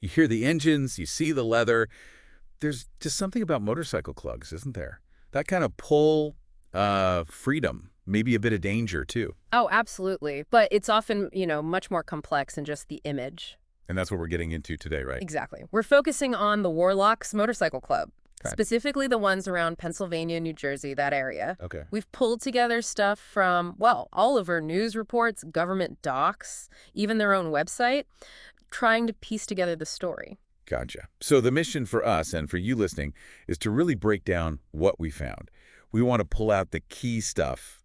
You hear the engines, you see the leather. There's just something about motorcycle clubs, isn't there? That kind of pull, freedom, maybe a bit of danger, too. Oh, absolutely. But it's often, much more complex than just the image. And that's what we're getting into today, right? Exactly. We're focusing on the Warlocks Motorcycle Club, Okay. specifically the ones around Pennsylvania, New Jersey, that area. Okay. We've pulled together stuff from, well, all over news reports, government docs, even their own website, trying to piece together the story. Gotcha. So the mission for us and for you listening is to really break down what we found. We want to pull out the key stuff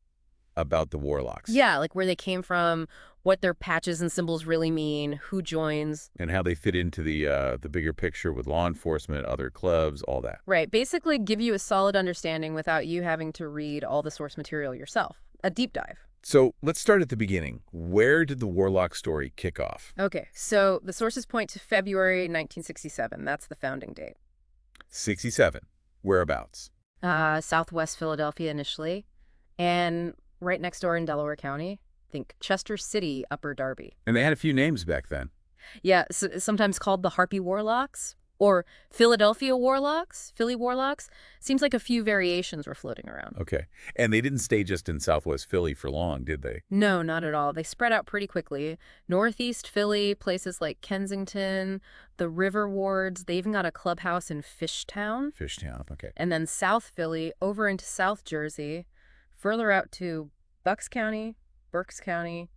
about the Warlocks. Yeah, like where they came from, what their patches and symbols really mean, who joins. And how they fit into the bigger picture with law enforcement, other clubs, all that. Right, basically give you a solid understanding without you having to read all the source material yourself. A deep dive. So let's start at the beginning. Where did the Warlock story kick off? Okay, so the sources point to February 1967. That's the founding date. 67. Whereabouts? Southwest Philadelphia initially, and right next door in Delaware County. Think Chester City, Upper Darby. And they had a few names back then. Yeah, sometimes called the Harpy Warlocks or Philadelphia Warlocks, Philly Warlocks. Seems like a few variations were floating around. Okay. And they didn't stay just in Southwest Philly for long, did they? No, not at all. They spread out pretty quickly. Northeast Philly, places like Kensington, the River Wards. They even got a clubhouse in Fishtown. Fishtown, okay. And then South Philly, over into South Jersey, further out to Bucks County, Berks County,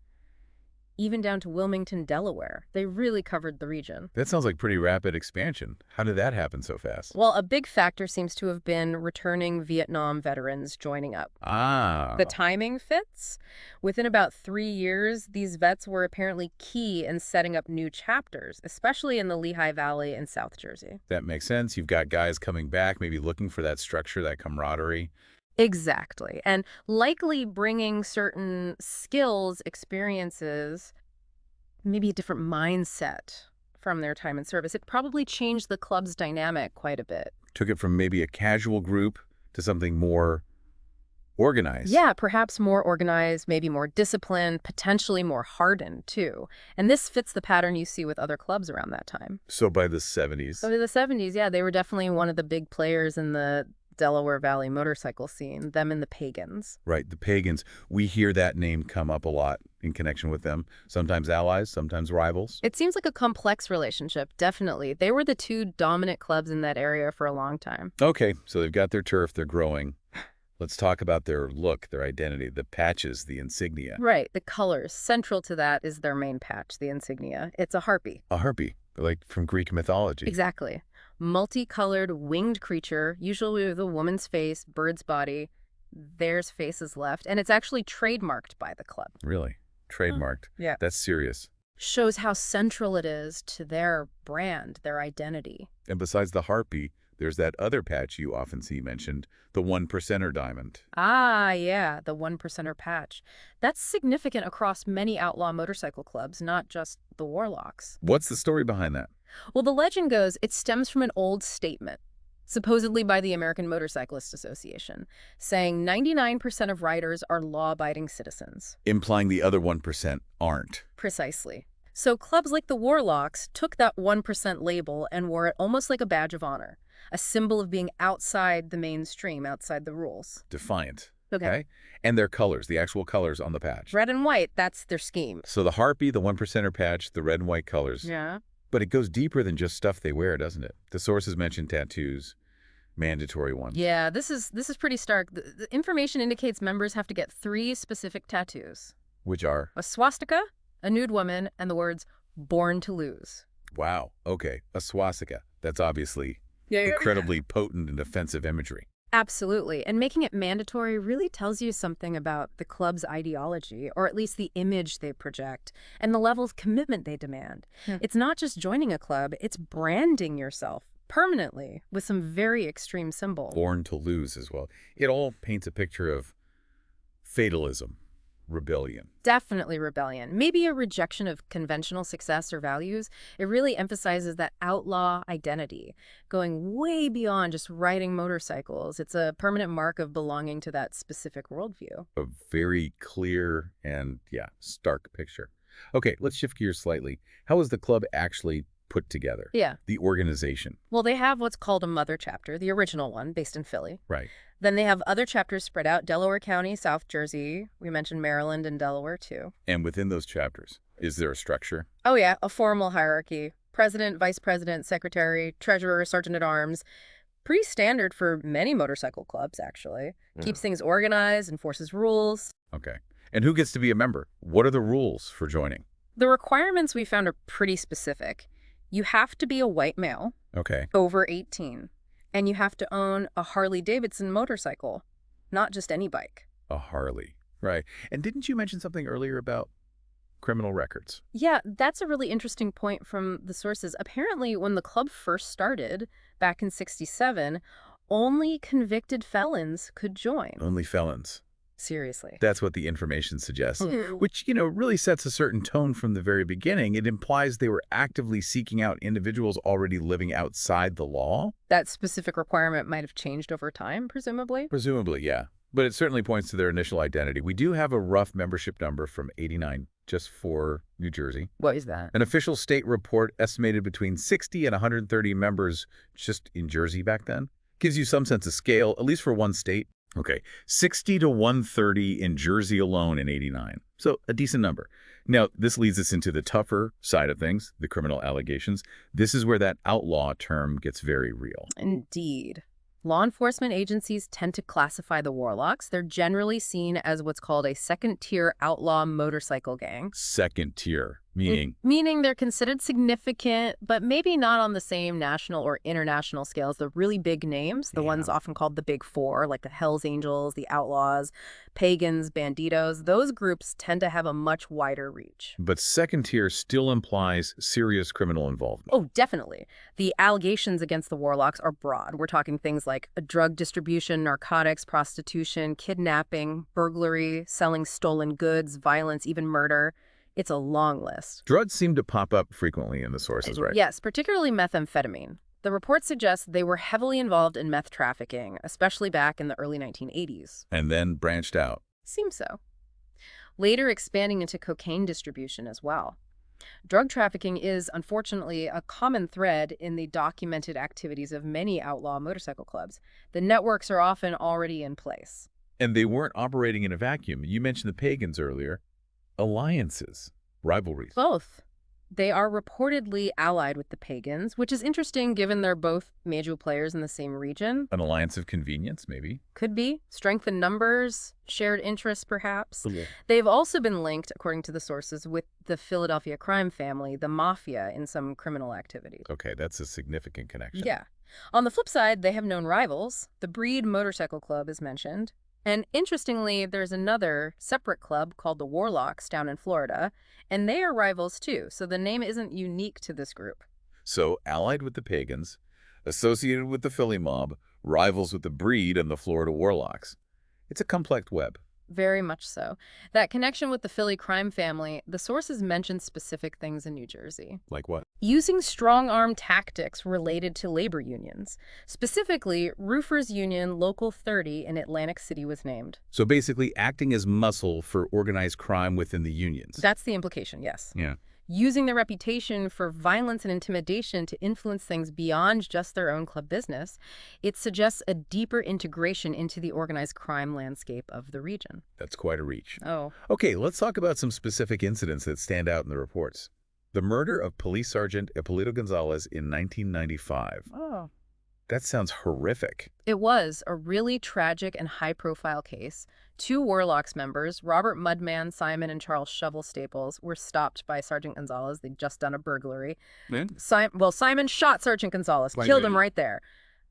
even down to Wilmington, Delaware. They really covered the region. That sounds like pretty rapid expansion. How did that happen so fast? Well, a big factor seems to have been returning Vietnam veterans joining up. Ah. The timing fits. Within about 3 years, these vets were apparently key in setting up new chapters, especially in the Lehigh Valley and South Jersey. That makes sense. You've got guys coming back, maybe looking for that structure, that camaraderie. Exactly. And likely bringing certain skills, experiences, maybe a different mindset from their time in service. It probably changed the club's dynamic quite a bit. Took it from maybe a casual group to something more organized. Yeah, perhaps more organized, maybe more disciplined, potentially more hardened, too. And this fits the pattern you see with other clubs around that time. So by the 70s. So in the 70s, yeah, they were definitely one of the big players in the Delaware Valley motorcycle scene, them and the Pagans. Right, the Pagans. We hear that name come up a lot in connection with them. Sometimes allies, sometimes rivals. It seems like a complex relationship, definitely. They were the two dominant clubs in that area for a long time. Okay, so they've got their turf, they're growing. Let's talk about their look, their identity, the patches, the insignia. Right, the colors. Central to that is their main patch, the insignia. It's a harpy. A harpy, like from Greek mythology. Exactly. Multicolored winged creature, usually with a woman's face, bird's body. There's faces left. And it's actually trademarked by the club. Really? Trademarked? Yeah. That's serious. Shows how central it is to their brand, their identity. And besides the harpy, there's that other patch you often see mentioned, the 1%er diamond. Ah, yeah, the 1%er patch. That's significant across many outlaw motorcycle clubs, not just the Warlocks. What's the story behind that? Well, the legend goes it stems from an old statement, supposedly by the American Motorcyclist Association, saying 99% of riders are law-abiding citizens. Implying the other 1% aren't. Precisely. So clubs like the Warlocks took that 1% label and wore it almost like a badge of honor, a symbol of being outside the mainstream, outside the rules. Defiant. Okay. And their colors, the actual colors on the patch. Red and white, that's their scheme. So the harpy, the 1%er patch, the red and white colors. Yeah. But it goes deeper than just stuff they wear, doesn't it? The sources mention tattoos, mandatory ones. Yeah, this is pretty stark. The information indicates members have to get 3 specific tattoos. Which are? A swastika, a nude woman, and the words, "Born to Lose." Wow. Okay. A swastika. That's obviously incredibly potent and offensive imagery. Absolutely. And making it mandatory really tells you something about the club's ideology, or at least the image they project, and the level of commitment they demand. Yeah. It's not just joining a club, it's branding yourself permanently with some very extreme symbols. Born to lose as well. It all paints a picture of fatalism, rebellion. Definitely rebellion. Maybe a rejection of conventional success or values. It really emphasizes that outlaw identity, going way beyond just riding motorcycles. It's a permanent mark of belonging to that specific worldview. A very clear and, stark picture. Okay, let's shift gears slightly. How was the club actually put together. Yeah. The organization. Well, they have what's called a mother chapter, the original one, based in Philly. Right. Then they have other chapters spread out, Delaware County, South Jersey. We mentioned Maryland and Delaware, too. And within those chapters, is there a structure? Oh, yeah, a formal hierarchy. President, vice president, secretary, treasurer, sergeant-at-arms. Pretty standard for many motorcycle clubs, actually. Yeah. Keeps things organized, enforces rules. Okay. And who gets to be a member? What are the rules for joining? The requirements we found are pretty specific. You have to be a white male, Okay. over 18, and you have to own a Harley-Davidson motorcycle, not just any bike. A Harley. Right. And didn't you mention something earlier about criminal records? Yeah, that's a really interesting point from the sources. Apparently, when the club first started, back in '67, only convicted felons could join. Only felons. Seriously. That's what the information suggests. Hmm. Which, really sets a certain tone from the very beginning. It implies they were actively seeking out individuals already living outside the law? That specific requirement might have changed over time, presumably. Presumably, yeah. But it certainly points to their initial identity. We do have a rough membership number from '89, just for New Jersey. What is that? An official state report estimated between 60 and 130 members just in Jersey back then. Gives you some sense of scale, at least for one state. Okay, 60 to 130 in Jersey alone in '89. So a decent number. Now, this leads us into the tougher side of things, the criminal allegations. This is where that outlaw term gets very real. Indeed. Law enforcement agencies tend to classify the Warlocks. They're generally seen as what's called a second-tier outlaw motorcycle gang. Second tier, meaning? Meaning they're considered significant, but maybe not on the same national or international scale as the really big names, the ones often called the Big Four, like the Hells Angels, the Outlaws, Pagans, Banditos. Those groups tend to have a much wider reach. But second tier still implies serious criminal involvement. Oh, definitely. The allegations against the Warlocks are broad. We're talking things like drug distribution, narcotics, prostitution, kidnapping, burglary, selling stolen goods, violence, even murder. It's a long list. Drugs seem to pop up frequently in the sources, right? Yes, particularly methamphetamine. The report suggests they were heavily involved in meth trafficking, especially back in the early 1980s. And then branched out. Seems so. Later expanding into cocaine distribution as well. Drug trafficking is, unfortunately, a common thread in the documented activities of many outlaw motorcycle clubs. The networks are often already in place. And they weren't operating in a vacuum. You mentioned the Pagans earlier. Alliances, rivalries. Both. They are reportedly allied with the Pagans, which is interesting given they're both major players in the same region. An alliance of convenience, maybe? Could be. Strength in numbers, shared interests, perhaps. They've also been linked, according to the sources, with the Philadelphia crime family, the mafia, in some criminal activities. Okay, that's a significant connection. Yeah. On the flip side, they have known rivals. The Breed Motorcycle Club is mentioned. And interestingly, there's another separate club called the Warlocks down in Florida, and they are rivals too, so the name isn't unique to this group. So, allied with the Pagans, associated with the Philly mob, rivals with the Breed and the Florida Warlocks. It's a complex web. Very much so. That connection with the Philly crime family, the sources mention specific things in New Jersey. Like what? Using strong-arm tactics related to labor unions. Specifically, Roofers Union Local 30 in Atlantic City was named. So basically acting as muscle for organized crime within the unions. That's the implication, yes. Yeah. Using their reputation for violence and intimidation to influence things beyond just their own club business, it suggests a deeper integration into the organized crime landscape of the region. That's quite a reach. Oh. Okay, let's talk about some specific incidents that stand out in the reports. The murder of Police Sergeant Ippolito Gonzalez in 1995. Oh. That sounds horrific. It was a really tragic and high-profile case. 2 Warlocks members, Robert Mudman Simon and Charles Shovel Staples, were stopped by Sergeant Gonzalez. They'd just done a burglary. Simon shot Sergeant Gonzalez, killed him right there.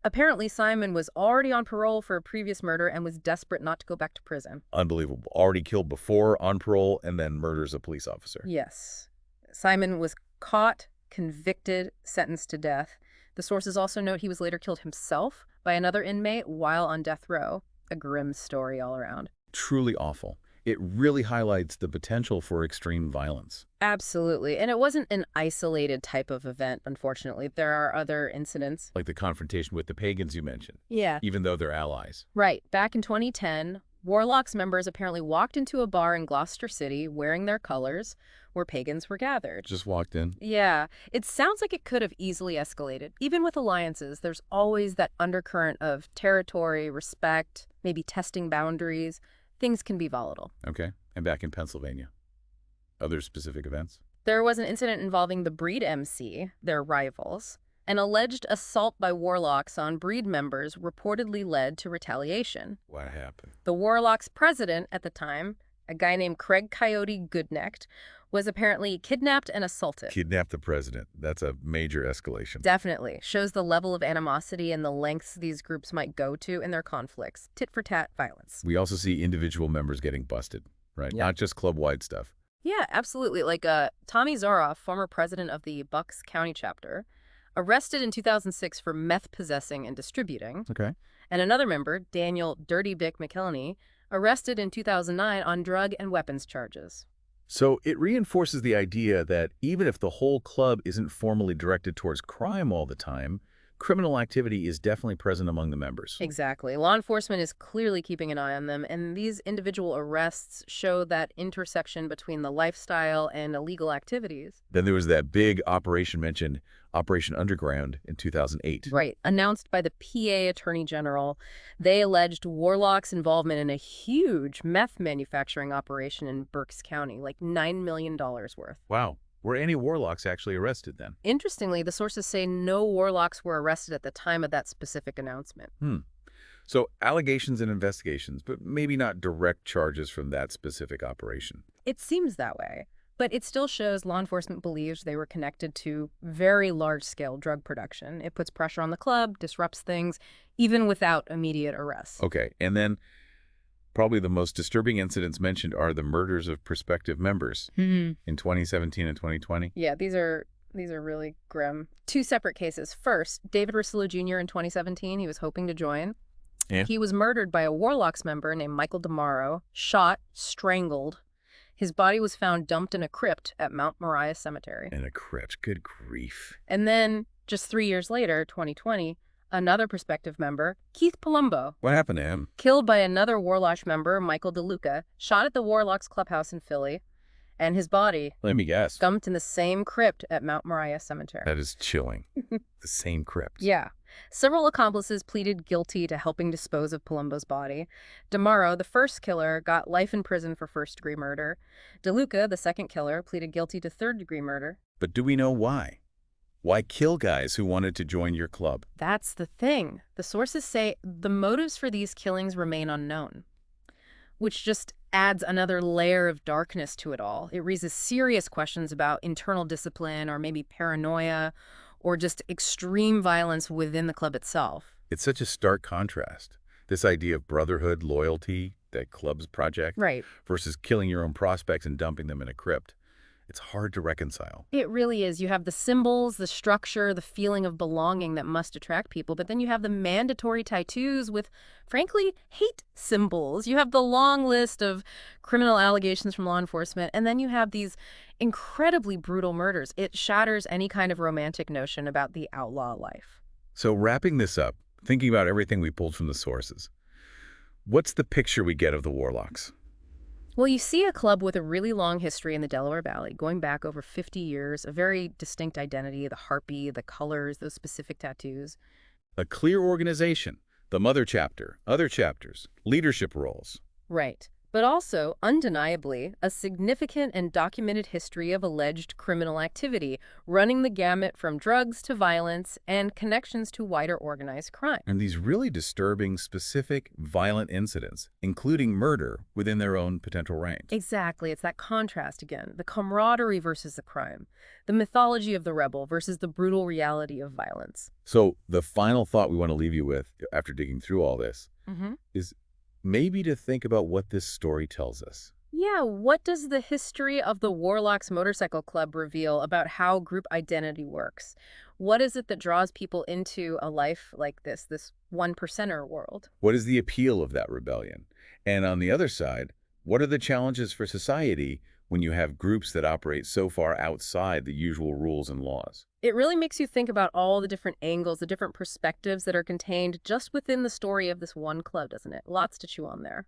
Apparently, Simon was already on parole for a previous murder and was desperate not to go back to prison. Unbelievable. Already killed before, on parole, and then murders a police officer. Yes. Simon was caught, convicted, sentenced to death. The sources also note he was later killed himself by another inmate while on death row. A grim story all around. Truly awful. It really highlights the potential for extreme violence. Absolutely. And it wasn't an isolated type of event, unfortunately. There are other incidents. Like the confrontation with the Pagans you mentioned. Yeah. Even though they're allies. Right. Back in 2010, Warlocks members apparently walked into a bar in Gloucester City wearing their colors, where pagans were gathered. Just walked in. Yeah, it sounds like it could have easily escalated. Even with alliances, there's always that undercurrent of territory, respect, maybe testing boundaries. Things can be volatile. Okay. And back in Pennsylvania. Other specific events? There was an incident involving the Breed MC, their rivals. An alleged assault by Warlocks on Breed members reportedly led to retaliation. What happened? The Warlocks president at the time, a guy named Craig Coyote Goodnecht, was apparently kidnapped and assaulted. Kidnapped the president. That's a major escalation. Definitely. Shows the level of animosity and the lengths these groups might go to in their conflicts. Tit-for-tat violence. We also see individual members getting busted, right? Yeah. Not just club-wide stuff. Yeah, absolutely. Like Tommy Zoroff, former president of the Bucks County chapter, arrested in 2006 for meth possessing and distributing. Okay. And another member, Daniel Dirty Bick McKelney, arrested in 2009 on drug and weapons charges. So it reinforces the idea that even if the whole club isn't formally directed towards crime all the time, criminal activity is definitely present among the members. Exactly. Law enforcement is clearly keeping an eye on them, and these individual arrests show that intersection between the lifestyle and illegal activities. Then there was that big operation mentioned, Operation Underground, in 2008. Right. Announced by the PA Attorney General, they alleged Warlocks' involvement in a huge meth manufacturing operation in Berks County, like $9 million worth. Wow. Were any Warlocks actually arrested then? Interestingly, the sources say no Warlocks were arrested at the time of that specific announcement. So allegations and investigations, but maybe not direct charges from that specific operation. It seems that way, but it still shows law enforcement believes they were connected to very large-scale drug production. It puts pressure on the club, disrupts things, even without immediate arrests. Okay, and then probably the most disturbing incidents mentioned are the murders of prospective members in 2017 and 2020. Yeah, these are really grim. Two separate cases. First, David Russillo Jr. in 2017, he was hoping to join. Yeah. He was murdered by a Warlocks member named Michael DeMauro, shot, strangled. His body was found dumped in a crypt at Mount Moriah Cemetery. In a crypt. Good grief. And then, just 3 years later, 2020, another prospective member, Keith Palumbo, What happened to him? killed by another Warlocks member, Michael DeLuca, shot at the Warlocks clubhouse in Philly, and his body Let me guess. dumped in the same crypt at Mount Moriah Cemetery. That is chilling. The same crypt. Yeah. Several accomplices pleaded guilty to helping dispose of Palumbo's body. DeMauro, the first killer, got life in prison for first-degree murder. DeLuca, the second killer, pleaded guilty to third-degree murder. But do we know why? Why kill guys who wanted to join your club? That's the thing. The sources say the motives for these killings remain unknown, which just adds another layer of darkness to it all. It raises serious questions about internal discipline or maybe paranoia or just extreme violence within the club itself. It's such a stark contrast. This idea of brotherhood, loyalty, that club's project, Right. versus killing your own prospects and dumping them in a crypt. It's hard to reconcile. It really is. You have the symbols, the structure, the feeling of belonging that must attract people, but then you have the mandatory tattoos with, frankly, hate symbols. You have the long list of criminal allegations from law enforcement, and then you have these incredibly brutal murders. It shatters any kind of romantic notion about the outlaw life. So wrapping this up, thinking about everything we pulled from the sources, what's the picture we get of the Warlocks? Well, you see a club with a really long history in the Delaware Valley, going back over 50 years, a very distinct identity, the harpy, the colors, those specific tattoos. A clear organization, the mother chapter, other chapters, leadership roles. Right. But also, undeniably, a significant and documented history of alleged criminal activity, running the gamut from drugs to violence and connections to wider organized crime. And these really disturbing, specific, violent incidents, including murder within their own potential range. Exactly. It's that contrast again. The camaraderie versus the crime. The mythology of the rebel versus the brutal reality of violence. So the final thought we want to leave you with, after digging through all this, is maybe to think about what this story tells us. Yeah, what does the history of the Warlocks Motorcycle Club reveal about how group identity works? What is it that draws people into a life like this one percenter world? What is the appeal of that rebellion? And on the other side, what are the challenges for society when you have groups that operate so far outside the usual rules and laws? It really makes you think about all the different angles, the different perspectives that are contained just within the story of this one club, doesn't it? Lots to chew on there.